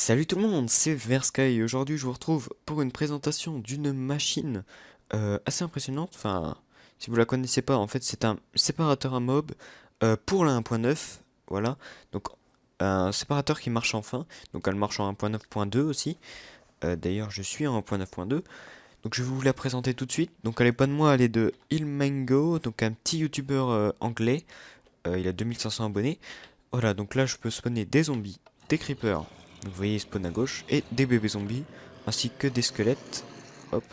Salut tout le monde, c'est Versky et aujourd'hui je vous retrouve pour une présentation d'une machine assez impressionnante. Enfin, si vous la connaissez pas, en fait c'est un séparateur à mob pour la 1.9. Voilà, donc un séparateur qui marche enfin. Donc elle marche en 1.9.2 aussi. D'ailleurs je suis en 1.9.2. Donc je vais vous la présenter tout de suite. Donc elle est pas de moi, elle est de Ilmango, donc un petit youtubeur anglais. Il a 2500 abonnés. Voilà, donc là je peux spawner des zombies, des creepers, donc vous voyez ils spawnent à gauche, et des bébés zombies, ainsi que des squelettes. Hop,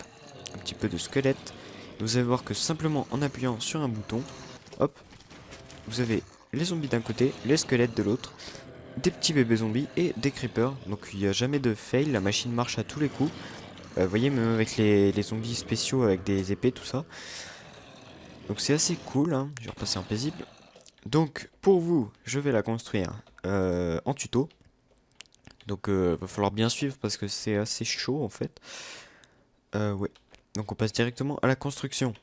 un petit peu de squelettes. Vous allez voir que simplement en appuyant sur un bouton, hop, vous avez les zombies d'un côté, les squelettes de l'autre, des petits bébés zombies et des creepers. Donc il n'y a jamais de fail, la machine marche à tous les coups. Vous voyez, même avec les zombies spéciaux avec des épées, tout ça. Donc c'est assez cool, hein. Je vais repasser en paisible. Donc pour vous, je vais la construire en tuto. Donc va falloir bien suivre parce que c'est assez chaud en fait. Ouais. Donc on passe directement à la construction.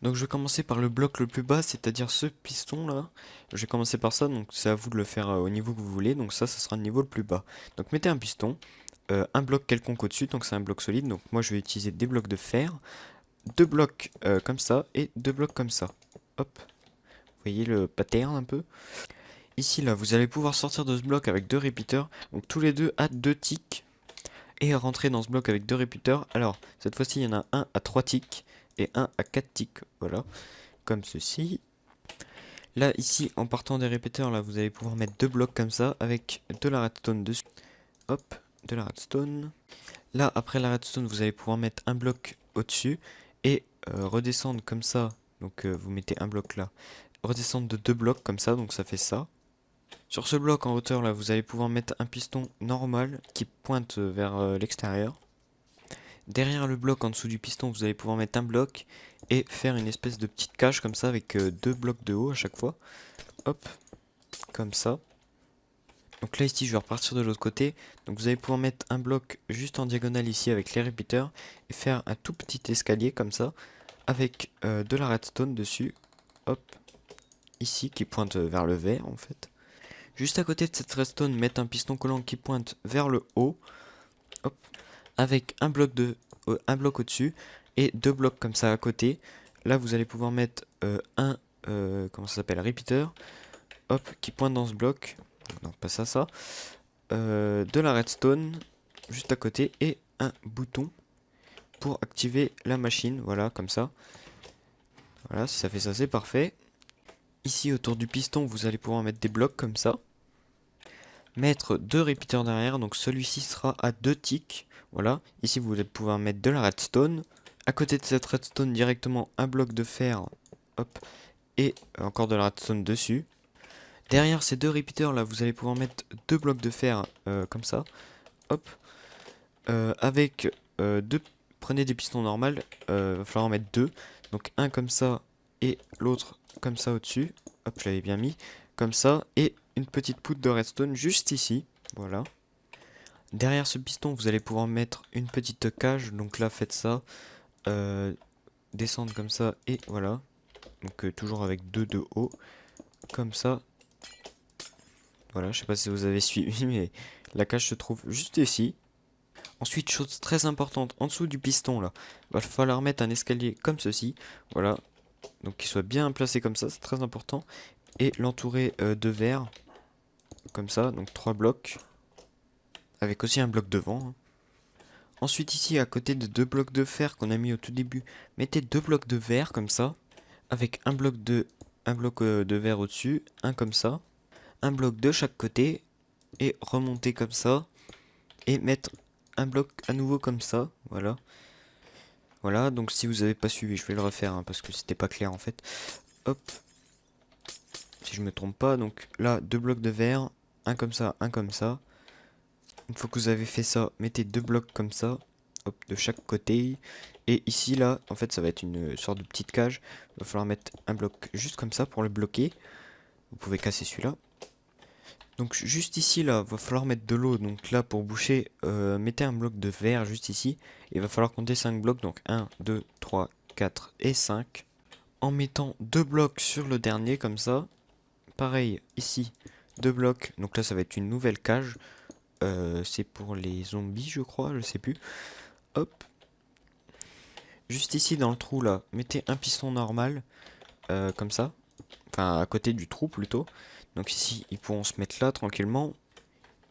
Donc je vais commencer par le bloc le plus bas, c'est-à-dire ce piston là. Je vais commencer par ça, donc c'est à vous de le faire au niveau que vous voulez. Donc ça sera le niveau le plus bas. Donc mettez un piston, un bloc quelconque au-dessus, donc c'est un bloc solide. Donc moi je vais utiliser des blocs de fer, deux blocs comme ça et deux blocs comme ça. Hop, vous voyez le pattern un peu. Ici, là, vous allez pouvoir sortir de ce bloc avec deux repeaters, donc tous les deux à 2 ticks, et rentrer dans ce bloc avec deux repeaters. Alors, cette fois-ci, il y en a un à 3 ticks et un à 4 ticks, voilà, comme ceci. Là, ici, en partant des répéteurs, là, vous allez pouvoir mettre deux blocs comme ça, avec de la redstone dessus. Hop, de la redstone. Là, après la redstone, vous allez pouvoir mettre un bloc au-dessus, et redescendre comme ça, donc vous mettez un bloc là, redescendre de deux blocs comme ça, donc ça fait ça. Sur ce bloc en hauteur là, vous allez pouvoir mettre un piston normal qui pointe vers l'extérieur. Derrière le bloc en dessous du piston, vous allez pouvoir mettre un bloc et faire une espèce de petite cage comme ça avec deux blocs de haut à chaque fois. Hop, comme ça. Donc là ici, je vais repartir de l'autre côté. Donc vous allez pouvoir mettre un bloc juste en diagonale ici avec les repeaters et faire un tout petit escalier comme ça avec de la redstone dessus. Hop, ici qui pointe vers le vert en fait. Juste à côté de cette redstone, mettre un piston collant qui pointe vers le haut, hop, avec un bloc au-dessus et deux blocs comme ça à côté. Là, vous allez pouvoir mettre comment ça s'appelle, repeater, hop, qui pointe dans ce bloc. Non, pas ça, ça. De la redstone juste à côté et un bouton pour activer la machine. Voilà, comme ça. Voilà, si ça fait ça, c'est parfait. Ici, autour du piston, vous allez pouvoir mettre des blocs comme ça. Mettre deux repeaters derrière, donc celui-ci sera à 2 ticks. Voilà, ici vous allez pouvoir mettre de la redstone. À côté de cette redstone, directement un bloc de fer, hop, et encore de la redstone dessus. Derrière ces deux repeaters là, vous allez pouvoir mettre deux blocs de fer comme ça, hop, avec deux. Prenez des pistons normales, va falloir en mettre deux, donc un comme ça et l'autre comme ça au-dessus. Hop, je l'avais bien mis, comme ça, et une petite poutre de redstone juste ici, voilà. Derrière ce piston, vous allez pouvoir mettre une petite cage, donc là faites ça, euh, descendre comme ça, et voilà. Donc toujours avec deux de haut, comme ça. Voilà, je sais pas si vous avez suivi, mais la cage se trouve juste ici. Ensuite, chose très importante, en dessous du piston là, va falloir mettre un escalier comme ceci, voilà. Donc qu'il soit bien placé comme ça, c'est très important. Et l'entourer de verre, comme ça, donc 3 blocs, avec aussi un bloc devant, hein. Ensuite ici, à côté de deux blocs de fer qu'on a mis au tout début, mettez deux blocs de verre comme ça, avec un bloc de verre au-dessus, un comme ça, un bloc de chaque côté, et remonter comme ça, et mettre un bloc à nouveau comme ça, voilà. Voilà, donc si vous n'avez pas suivi, je vais le refaire hein, parce que c'était pas clair en fait. Hop, si je me trompe pas, donc là, deux blocs de verre, un comme ça, un comme ça. Une fois que vous avez fait ça, mettez deux blocs comme ça, hop, de chaque côté. Et ici, là, en fait, ça va être une sorte de petite cage. Il va falloir mettre un bloc juste comme ça pour le bloquer. Vous pouvez casser celui-là. Donc juste ici, là, va falloir mettre de l'eau. Donc là, pour boucher, mettez un bloc de verre juste ici. Il va falloir compter 5 blocs. Donc un, 2, 3, 4 et 5. En mettant deux blocs sur le dernier, comme ça. Pareil, ici, deux blocs. Donc là, ça va être une nouvelle cage. c'est pour les zombies, je crois, je sais plus. Hop. Juste ici, dans le trou, là, mettez un piston normal, comme ça. Enfin, à côté du trou, plutôt. Donc ici, ils pourront se mettre là, tranquillement.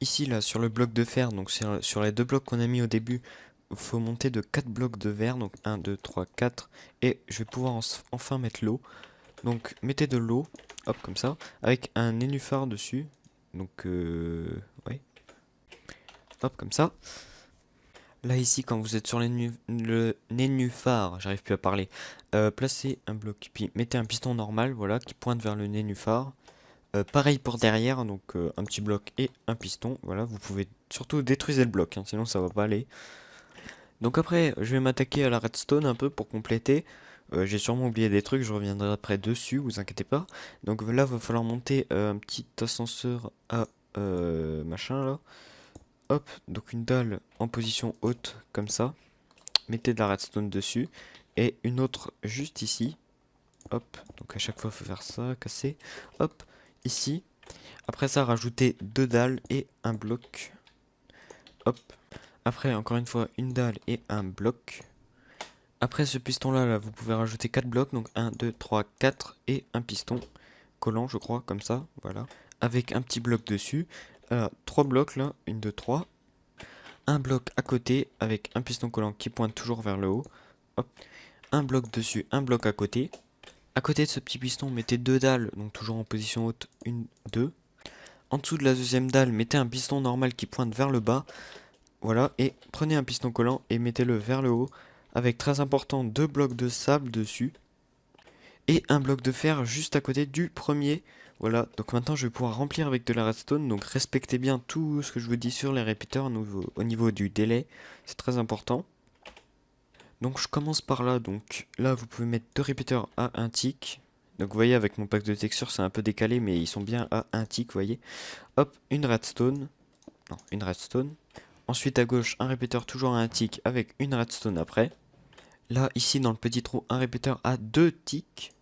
Ici, là, sur le bloc de fer, donc sur les deux blocs qu'on a mis au début, il faut monter de 4 blocs de verre. Donc 1, 2, 3, 4. Et je vais pouvoir enfin mettre l'eau. Donc, mettez de l'eau, hop, comme ça, avec un nénuphar dessus. Donc, ouais. Hop, comme ça. Là, ici, quand vous êtes sur le nénuphar, j'arrive plus à parler, placez un bloc, puis mettez un piston normal, voilà, qui pointe vers le nénuphar. Pareil pour derrière, donc un petit bloc et un piston, voilà, vous pouvez surtout détruire le bloc, hein, sinon ça va pas aller. Donc après, je vais m'attaquer à la redstone un peu pour compléter. J'ai sûrement oublié des trucs, je reviendrai après dessus, vous inquiétez pas. Donc là, va falloir monter un petit ascenseur à machin là. Hop, donc une dalle en position haute, comme ça. Mettez de la redstone dessus. Et une autre juste ici. Hop, donc à chaque fois, il faut faire ça, casser. Hop, ici. Après ça, rajoutez deux dalles et un bloc. Hop. Après, encore une fois, une dalle et un bloc. Après ce piston là, vous pouvez rajouter 4 blocs, donc 1, 2, 3, 4 et un piston collant, je crois, comme ça, voilà, avec un petit bloc dessus. 3 blocs là, 1, 2, 3. Un bloc à côté avec un piston collant qui pointe toujours vers le haut. Hop. Un bloc dessus, un bloc à côté. À côté de ce petit piston, mettez deux dalles, donc toujours en position haute, 1, 2. En dessous de la deuxième dalle, mettez un piston normal qui pointe vers le bas. Voilà, et prenez un piston collant et mettez-le vers le haut. Avec, très important, deux blocs de sable dessus. Et un bloc de fer juste à côté du premier. Voilà, donc maintenant je vais pouvoir remplir avec de la redstone. Donc respectez bien tout ce que je vous dis sur les répéteurs au niveau du délai. C'est très important. Donc je commence par là. Donc là vous pouvez mettre deux répéteurs à un tick. Donc vous voyez avec mon pack de textures c'est un peu décalé mais ils sont bien à un tick, vous voyez. Hop, une redstone. Non, une redstone. Ensuite à gauche un répéteur toujours à un tick avec une redstone après. Là, ici, dans le petit trou, un répéteur à 2 ticks.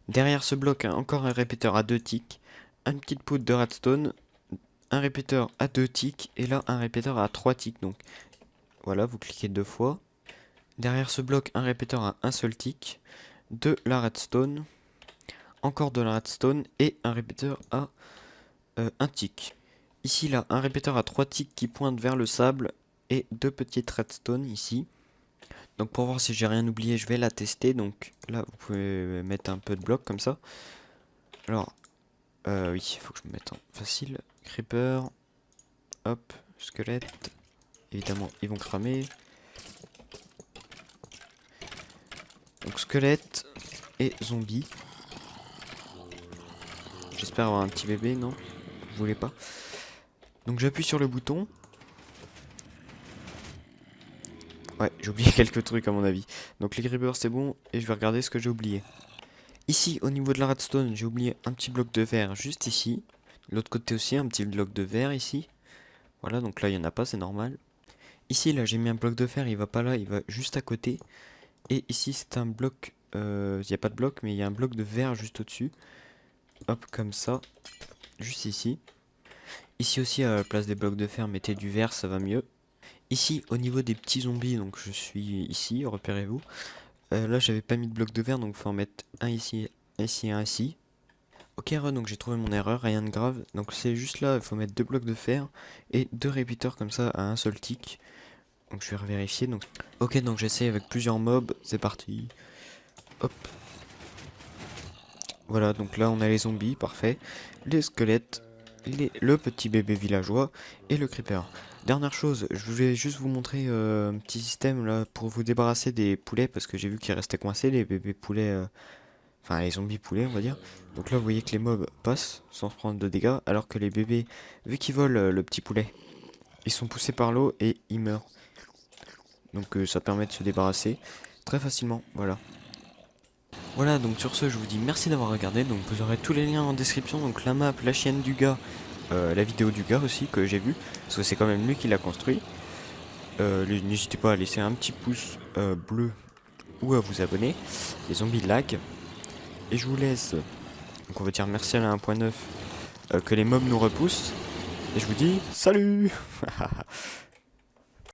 Derrière ce bloc, encore un répéteur à 2 ticks. Une petite poudre de redstone. Un répéteur à 2 ticks. Et là, un répéteur à 3 ticks. Donc, voilà, vous cliquez deux fois. Derrière ce bloc, un répéteur à un seul tick. De la redstone. Encore de la redstone. Et un répéteur à un tick. Ici, là, un répéteur à 3 ticks qui pointe vers le sable. Et deux petites redstone ici. Donc pour voir si j'ai rien oublié, je vais la tester. Donc là, vous pouvez mettre un peu de bloc comme ça. Alors, oui, il faut que je me mette en facile. Creeper, hop, squelette. Évidemment, ils vont cramer. Donc squelette et zombie. J'espère avoir un petit bébé, non? Vous voulez pas? Donc j'appuie sur le bouton. Ouais, j'ai oublié quelques trucs à mon avis. Donc les creepers c'est bon et je vais regarder ce que j'ai oublié. Ici au niveau de la redstone j'ai oublié un petit bloc de verre juste ici. De l'autre côté aussi un petit bloc de verre ici. Voilà donc là il n'y en a pas, c'est normal. Ici là j'ai mis un bloc de fer, il va pas là, il va juste à côté. Et ici c'est un bloc, il n'y a pas de bloc mais il y a un bloc de verre juste au-dessus. Hop comme ça, juste ici. Ici aussi à la place des blocs de fer mettez du verre, ça va mieux. Ici, au niveau des petits zombies, donc je suis ici, repérez-vous. Là, j'avais pas mis de bloc de verre, donc il faut en mettre un ici, et un ici. Ok, donc j'ai trouvé mon erreur, rien de grave. Donc c'est juste là, il faut mettre deux blocs de fer et deux répéteurs comme ça à un seul tick. Donc je vais revérifier. Donc... Ok, donc j'essaie avec plusieurs mobs, c'est parti. Hop. Voilà, donc là on a les zombies, parfait. Les squelettes, le petit bébé villageois et le creeper. Dernière chose, je voulais juste vous montrer un petit système là pour vous débarrasser des poulets parce que j'ai vu qu'ils restaient coincés, les bébés poulets, enfin les zombies poulets on va dire. Donc là vous voyez que les mobs passent sans se prendre de dégâts alors que les bébés, vu qu'ils volent le petit poulet, ils sont poussés par l'eau et ils meurent. Donc ça permet de se débarrasser très facilement, voilà. Voilà, donc sur ce, je vous dis merci d'avoir regardé. Donc vous aurez tous les liens en description. Donc la map, la chaîne du gars, la vidéo du gars aussi que j'ai vu, parce que c'est quand même lui qui l'a construit. N'hésitez pas à laisser un petit pouce bleu ou à vous abonner. Les zombies lag. Et je vous laisse. Donc on va dire merci à la 1.9 que les mobs nous repoussent. Et je vous dis salut